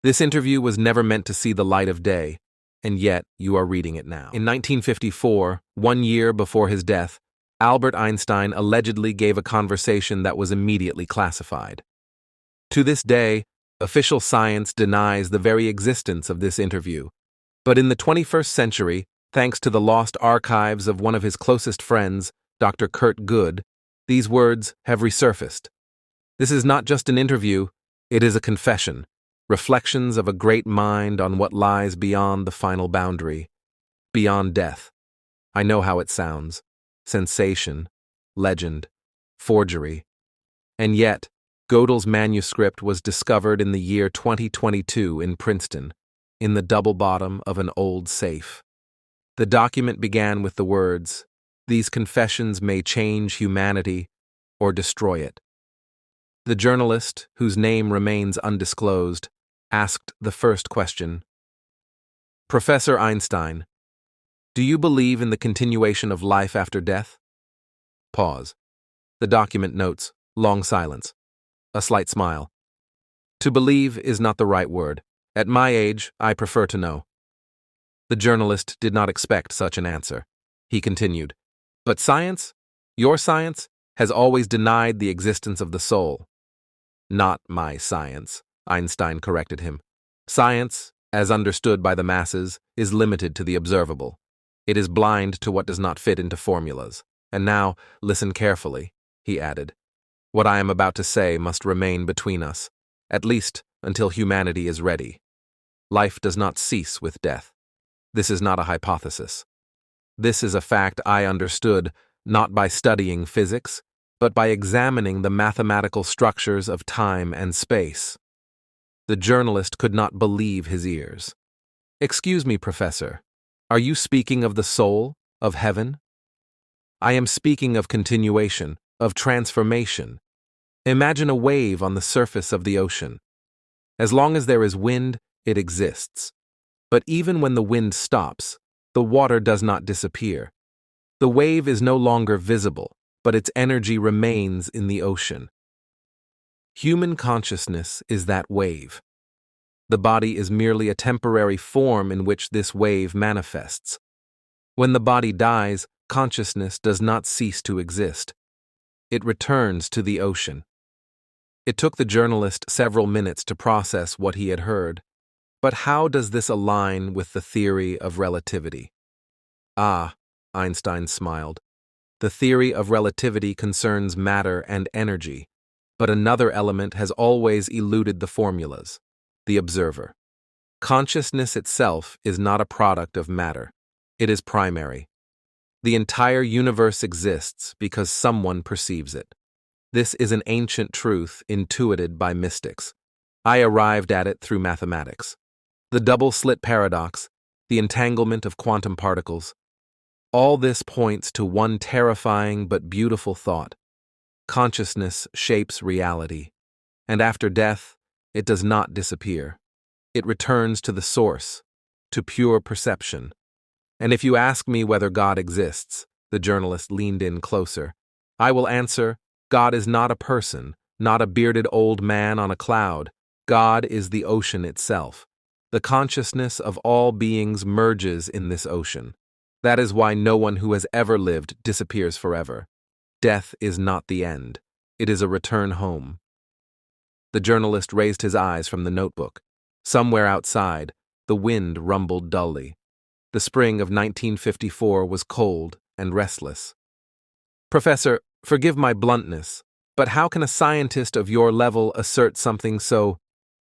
This interview was never meant to see the light of day, and yet you are reading it now. In 1954, 1 year before his death, Albert Einstein allegedly gave a conversation that was immediately classified. To this day, official science denies the very existence of this interview. But in the 21st century, thanks to the lost archives of one of his closest friends, Dr. Kurt Good, these words have resurfaced. This is not just an interview, it is a confession, reflections of a great mind on what lies beyond the final boundary, beyond death. I know how it sounds. Sensation, legend, forgery. And yet, Gödel's manuscript was discovered in the year 2022 in Princeton, in the double bottom of an old safe. The document began with the words, "These confessions may change humanity or destroy it." The journalist, whose name remains undisclosed, asked the first question. "Professor Einstein, do you believe in the continuation of life after death?" Pause. The document notes, long silence. A slight smile. "To believe is not the right word. At my age, I prefer to know." The journalist did not expect such an answer. He continued, "But science, your science, has always denied the existence of the soul." "Not my science," Einstein corrected him. "Science, as understood by the masses, is limited to the observable. It is blind to what does not fit into formulas. And now, listen carefully," he added. "What I am about to say must remain between us, at least until humanity is ready. Life does not cease with death. This is not a hypothesis. This is a fact I understood not by studying physics, but by examining the mathematical structures of time and space." The journalist could not believe his ears. "Excuse me, Professor. Are you speaking of the soul, of heaven?" "I am speaking of continuation, of transformation. Imagine a wave on the surface of the ocean. As long as there is wind, it exists. But even when the wind stops, the water does not disappear. The wave is no longer visible, but its energy remains in the ocean. Human consciousness is that wave. The body is merely a temporary form in which this wave manifests. When the body dies, consciousness does not cease to exist. It returns to the ocean." It took the journalist several minutes to process what he had heard. But how does this align with the theory of relativity? "Ah," Einstein smiled. "The theory of relativity concerns matter and energy, but another element has always eluded the formulas: the observer. Consciousness itself is not a product of matter. It is primary. The entire universe exists because someone perceives it. This is an ancient truth intuited by mystics. I arrived at it through mathematics. The double-slit paradox, the entanglement of quantum particles. All this points to one terrifying but beautiful thought. Consciousness shapes reality, and after death, it does not disappear. It returns to the source, to pure perception. And if you ask me whether God exists," the journalist leaned in closer, "I will answer, God is not a person, not a bearded old man on a cloud. God is the ocean itself. The consciousness of all beings merges in this ocean. That is why no one who has ever lived disappears forever. Death is not the end. It is a return home." The journalist raised his eyes from the notebook. Somewhere outside, the wind rumbled dully. The spring of 1954 was cold and restless. "Professor, forgive my bluntness, but how can a scientist of your level assert something so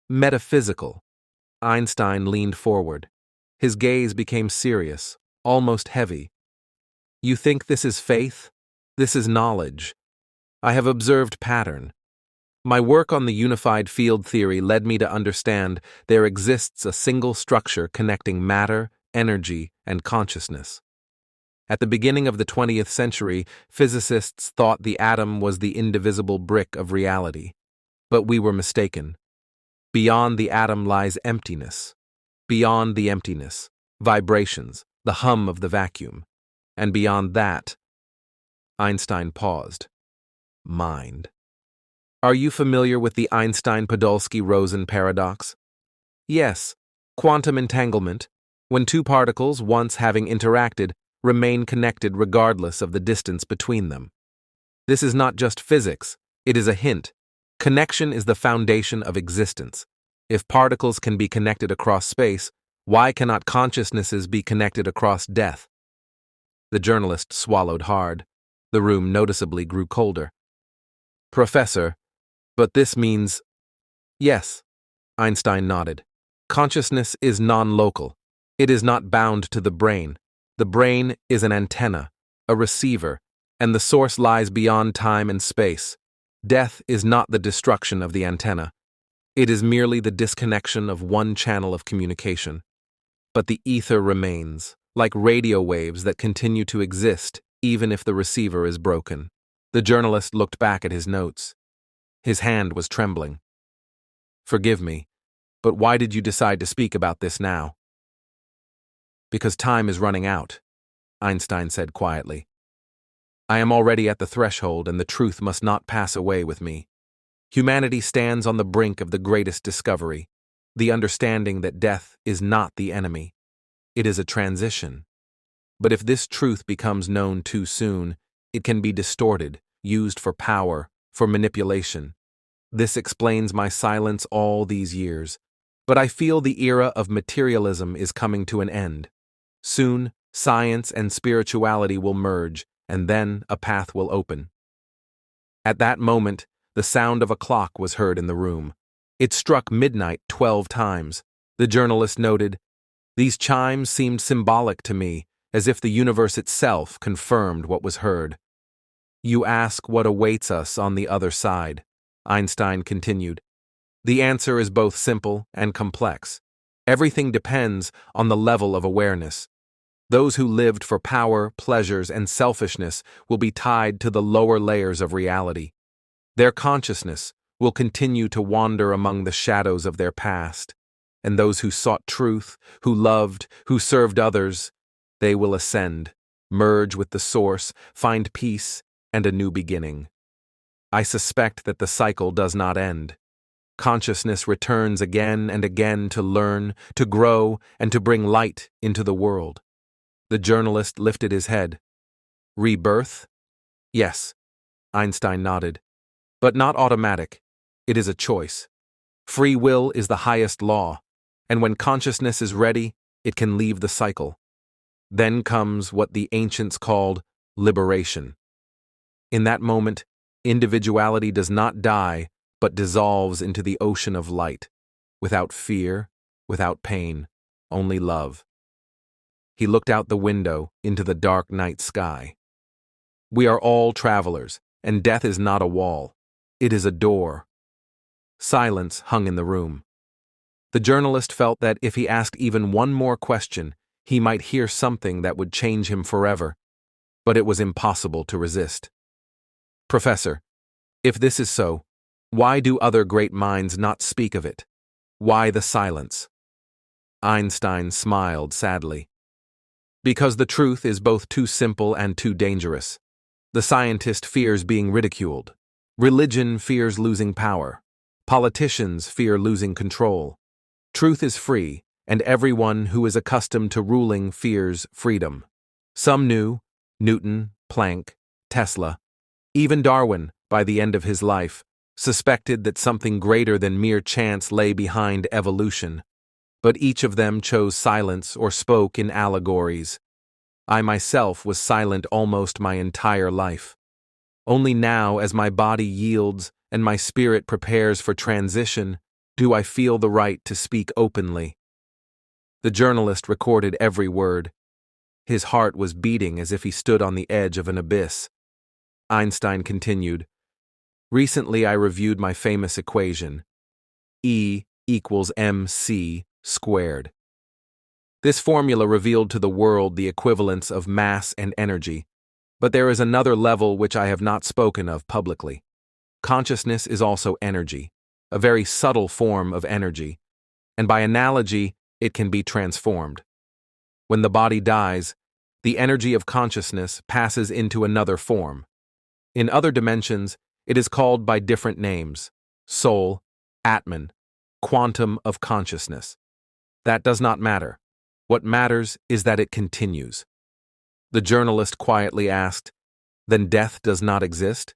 metaphysical?" Einstein leaned forward. His gaze became serious, almost heavy. "You think this is faith? This is knowledge. I have observed pattern. My work on the unified field theory led me to understand there exists a single structure connecting matter, energy, and consciousness. At the beginning of the 20th century, physicists thought the atom was the indivisible brick of reality. But we were mistaken. Beyond the atom lies emptiness. Beyond the emptiness, vibrations, the hum of the vacuum. And beyond that, Einstein paused. Mind. Are you familiar with the Einstein-Podolsky-Rosen paradox? Yes, quantum entanglement, when two particles, once having interacted, remain connected regardless of the distance between them. This is not just physics, it is a hint. Connection is the foundation of existence. If particles can be connected across space, why cannot consciousnesses be connected across death? The journalist swallowed hard. The room noticeably grew colder. Professor, but this means… Yes, Einstein nodded. Consciousness is non-local. It is not bound to the brain. The brain is an antenna, a receiver, and the source lies beyond time and space. Death is not the destruction of the antenna. It is merely the disconnection of one channel of communication. But the ether remains, like radio waves that continue to exist even if the receiver is broken. The journalist looked back at his notes. His hand was trembling. Forgive me, but why did you decide to speak about this now? Because time is running out, Einstein said quietly. I am already at the threshold, and the truth must not pass away with me. Humanity stands on the brink of the greatest discovery, the understanding that death is not the enemy. It is a transition. But if this truth becomes known too soon, it can be distorted, used for power, for manipulation. This explains my silence all these years. But I feel the era of materialism is coming to an end. Soon, science and spirituality will merge, and then a path will open. At that moment, the sound of a clock was heard in the room. It struck midnight 12 times. The journalist noted, "These chimes seemed symbolic to me, as if the universe itself confirmed what was heard." You ask what awaits us on the other side, Einstein continued. The answer is both simple and complex. Everything depends on the level of awareness. Those who lived for power, pleasures, and selfishness will be tied to the lower layers of reality. Their consciousness will continue to wander among the shadows of their past. And those who sought truth, who loved, who served others, they will ascend, merge with the source, find peace, and a new beginning. I suspect that the cycle does not end. Consciousness returns again and again to learn, to grow, and to bring light into the world. The journalist lifted his head. Rebirth? Yes, Einstein nodded. But not automatic. It is a choice. Free will is the highest law, and when consciousness is ready, it can leave the cycle. Then comes what the ancients called liberation. In that moment, individuality does not die, but dissolves into the ocean of light, without fear, without pain, only love. He looked out the window into the dark night sky. We are all travelers, and death is not a wall. It is a door. Silence hung in the room. The journalist felt that if he asked even one more question, he might hear something that would change him forever, but it was impossible to resist. Professor, if this is so, why do other great minds not speak of it? Why the silence? Einstein smiled sadly. Because the truth is both too simple and too dangerous. The scientist fears being ridiculed. Religion fears losing power. Politicians fear losing control. Truth is free, and everyone who is accustomed to ruling fears freedom. Some knew, Newton, Planck, Tesla, even Darwin, by the end of his life, suspected that something greater than mere chance lay behind evolution. But each of them chose silence or spoke in allegories. I myself was silent almost my entire life. Only now, as my body yields and my spirit prepares for transition, do I feel the right to speak openly. The journalist recorded every word. His heart was beating as if he stood on the edge of an abyss. Einstein continued, Recently I reviewed my famous equation, E equals mc squared. This formula revealed to the world the equivalence of mass and energy, but there is another level which I have not spoken of publicly. Consciousness is also energy, a very subtle form of energy, and by analogy, it can be transformed. When the body dies, the energy of consciousness passes into another form. In other dimensions, it is called by different names: soul, Atman, quantum of consciousness. That does not matter. What matters is that it continues. The journalist quietly asked, "Then death does not exist?"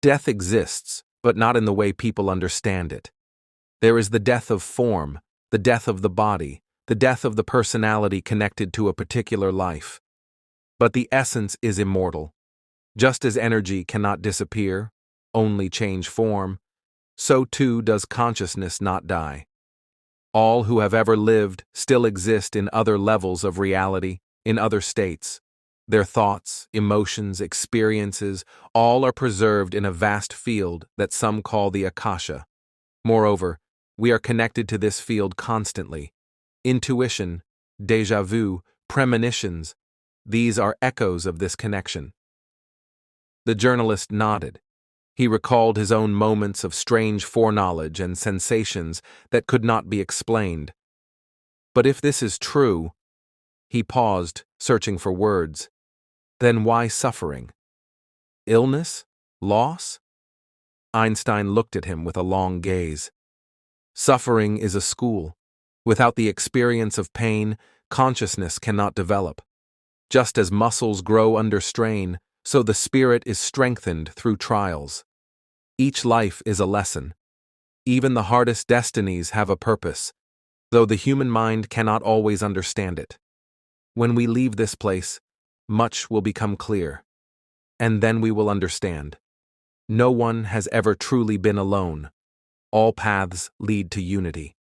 Death exists, but not in the way people understand it. There is the death of form, the death of the body, the death of the personality connected to a particular life. But the essence is immortal. Just as energy cannot disappear, only change form, so too does consciousness not die. All who have ever lived still exist in other levels of reality, in other states. Their thoughts, emotions, experiences, all are preserved in a vast field that some call the Akasha. Moreover, we are connected to this field constantly. Intuition, déjà vu, premonitions, these are echoes of this connection. The journalist nodded. He recalled his own moments of strange foreknowledge and sensations that could not be explained. But if this is true, he paused, searching for words. Then why suffering? Illness? Loss? Einstein looked at him with a long gaze. Suffering is a school. Without the experience of pain, consciousness cannot develop. Just as muscles grow under strain, so the spirit is strengthened through trials. Each life is a lesson. Even the hardest destinies have a purpose, though the human mind cannot always understand it. When we leave this place, much will become clear. And then we will understand. No one has ever truly been alone. All paths lead to unity.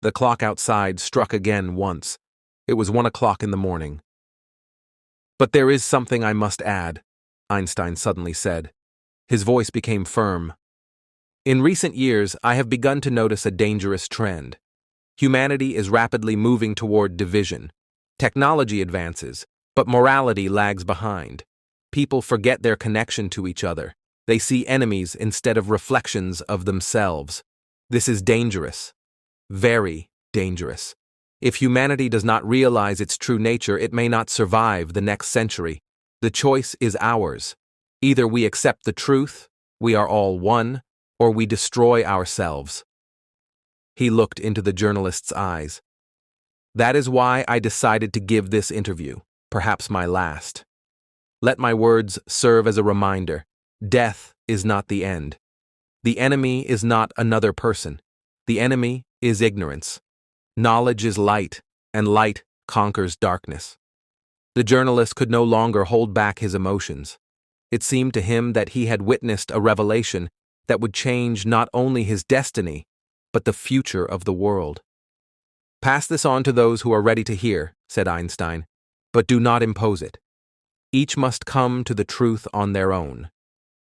The clock outside struck again once. It was 1 o'clock in the morning. "But there is something I must add," Einstein suddenly said. His voice became firm. "In recent years, I have begun to notice a dangerous trend. Humanity is rapidly moving toward division. Technology advances, but morality lags behind. People forget their connection to each other. They see enemies instead of reflections of themselves. This is dangerous. Very dangerous. If humanity does not realize its true nature, it may not survive the next century. The choice is ours. Either we accept the truth, we are all one, or we destroy ourselves." He looked into the journalist's eyes. "That is why I decided to give this interview, perhaps my last. Let my words serve as a reminder. Death is not the end. The enemy is not another person. The enemy is ignorance. Knowledge is light, and light conquers darkness." The journalist could no longer hold back his emotions. It seemed to him that he had witnessed a revelation that would change not only his destiny, but the future of the world. "Pass this on to those who are ready to hear," said Einstein, "but do not impose it. Each must come to the truth on their own.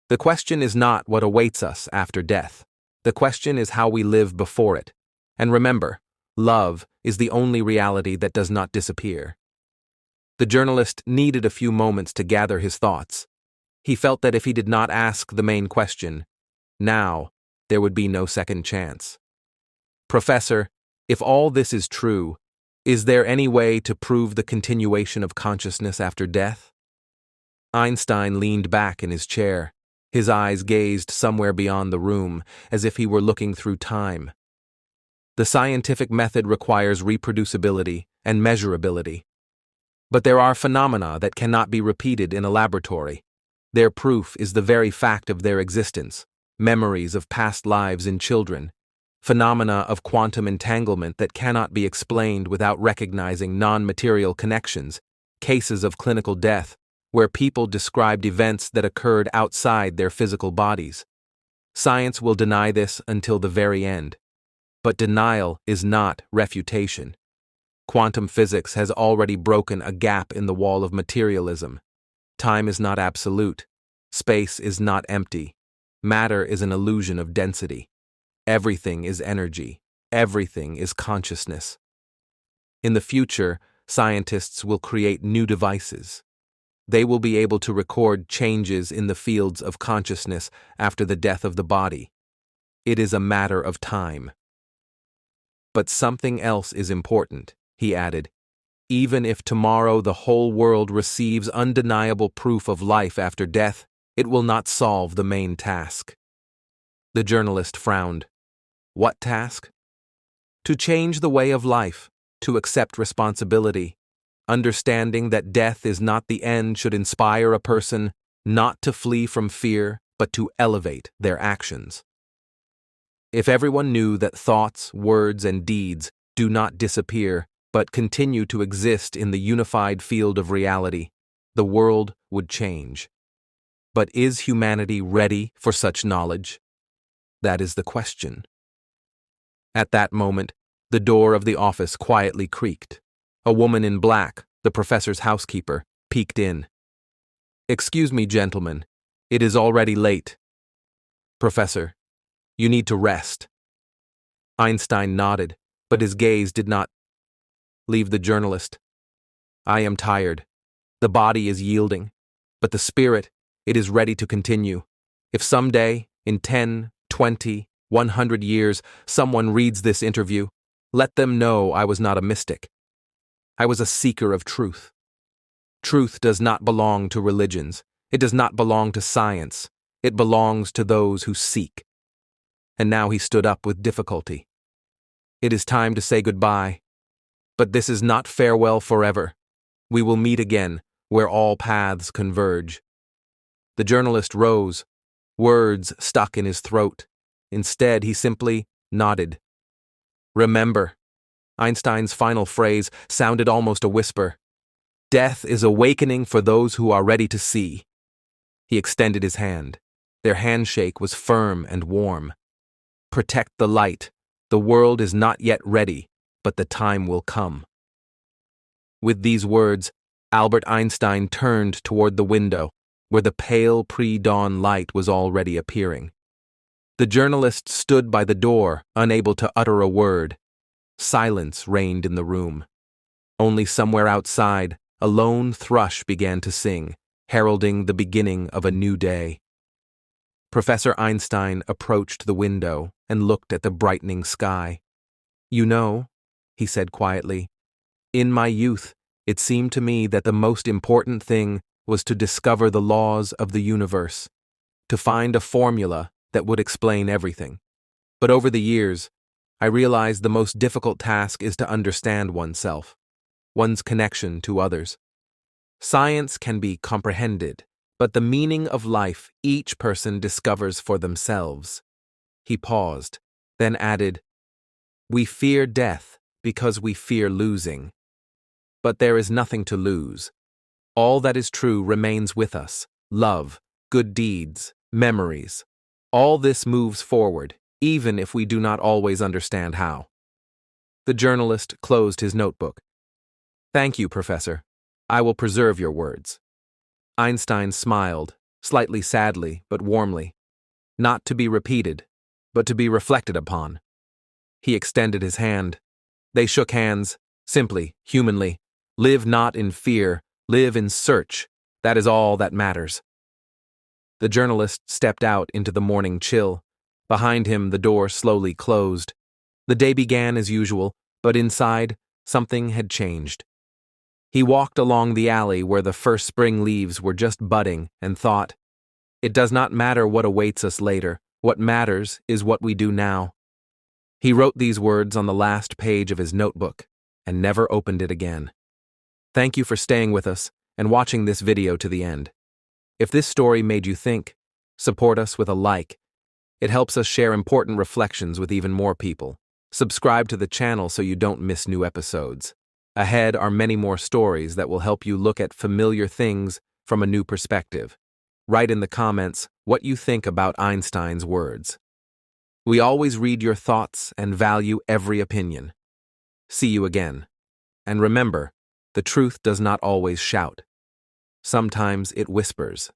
The question is not what awaits us after death. The question is how we live before it. And remember, love is the only reality that does not disappear." The journalist needed a few moments to gather his thoughts. He felt that if he did not ask the main question, now, there would be no second chance. "Professor, if all this is true, is there any way to prove the continuation of consciousness after death?" Einstein leaned back in his chair. His eyes gazed somewhere beyond the room, as if he were looking through time. "The scientific method requires reproducibility and measurability. But there are phenomena that cannot be repeated in a laboratory. Their proof is the very fact of their existence, memories of past lives in children, phenomena of quantum entanglement that cannot be explained without recognizing non-material connections, cases of clinical death, where people described events that occurred outside their physical bodies. Science will deny this until the very end. But denial is not refutation. Quantum physics has already broken a gap in the wall of materialism. Time is not absolute. Space is not empty. Matter is an illusion of density. Everything is energy. Everything is consciousness. In the future, scientists will create new devices. They will be able to record changes in the fields of consciousness after the death of the body. It is a matter of time. But something else is important, he added. Even if tomorrow the whole world receives undeniable proof of life after death, it will not solve the main task. The journalist frowned. What task? To change the way of life, to accept responsibility. Understanding that death is not the end should inspire a person not to flee from fear, but to elevate their actions. If everyone knew that thoughts, words, and deeds do not disappear, but continue to exist in the unified field of reality, the world would change. But is humanity ready for such knowledge? That is the question. At that moment, the door of the office quietly creaked. A woman in black, the professor's housekeeper, peeked in. "Excuse me, gentlemen. It is already late." "Professor, you need to rest." Einstein nodded, but his gaze did not leave the journalist. "I am tired. The body is yielding, but the spirit, it is ready to continue. If someday, in 10, 20, 100 years, someone reads this interview, let them know I was not a mystic. I was a seeker of truth. Truth does not belong to religions. It does not belong to science. It belongs to those who seek." And now he stood up with difficulty. "It is time to say goodbye. But this is not farewell forever. We will meet again, where all paths converge." The journalist rose, words stuck in his throat. Instead, he simply nodded. "Remember," Einstein's final phrase sounded almost a whisper, "death is awakening for those who are ready to see." He extended his hand. Their handshake was firm and warm. "Protect the light. The world is not yet ready, but the time will come." With these words, Albert Einstein turned toward the window, where the pale pre-dawn light was already appearing. The journalist stood by the door, unable to utter a word. Silence reigned in the room. Only somewhere outside, a lone thrush began to sing, heralding the beginning of a new day. Professor Einstein approached the window and looked at the brightening sky. "You know," he said quietly, "in my youth, it seemed to me that the most important thing was to discover the laws of the universe, to find a formula that would explain everything. But over the years, I realized the most difficult task is to understand oneself, one's connection to others. Science can be comprehended, but the meaning of life each person discovers for themselves." He paused, then added, "We fear death because we fear losing. But there is nothing to lose. All that is true remains with us: love, good deeds, memories. All this moves forward, even if we do not always understand how." The journalist closed his notebook. "Thank you, Professor. I will preserve your words." Einstein smiled, slightly sadly but warmly. Not to be repeated, but to be reflected upon. He extended his hand. They shook hands, simply, humanly. Live not in fear, live in search. That is all that matters. The journalist stepped out into the morning chill. Behind him, the door slowly closed. The day began as usual, but inside, something had changed. He walked along the alley where the first spring leaves were just budding and thought, "It does not matter what awaits us later. What matters is what we do now." He wrote these words on the last page of his notebook and never opened it again. Thank you for staying with us and watching this video to the end. If this story made you think, support us with a like. It helps us share important reflections with even more people. Subscribe to the channel so you don't miss new episodes. Ahead are many more stories that will help you look at familiar things from a new perspective. Write in the comments what you think about Einstein's words. We always read your thoughts and value every opinion. See you again. And remember, the truth does not always shout. Sometimes it whispers.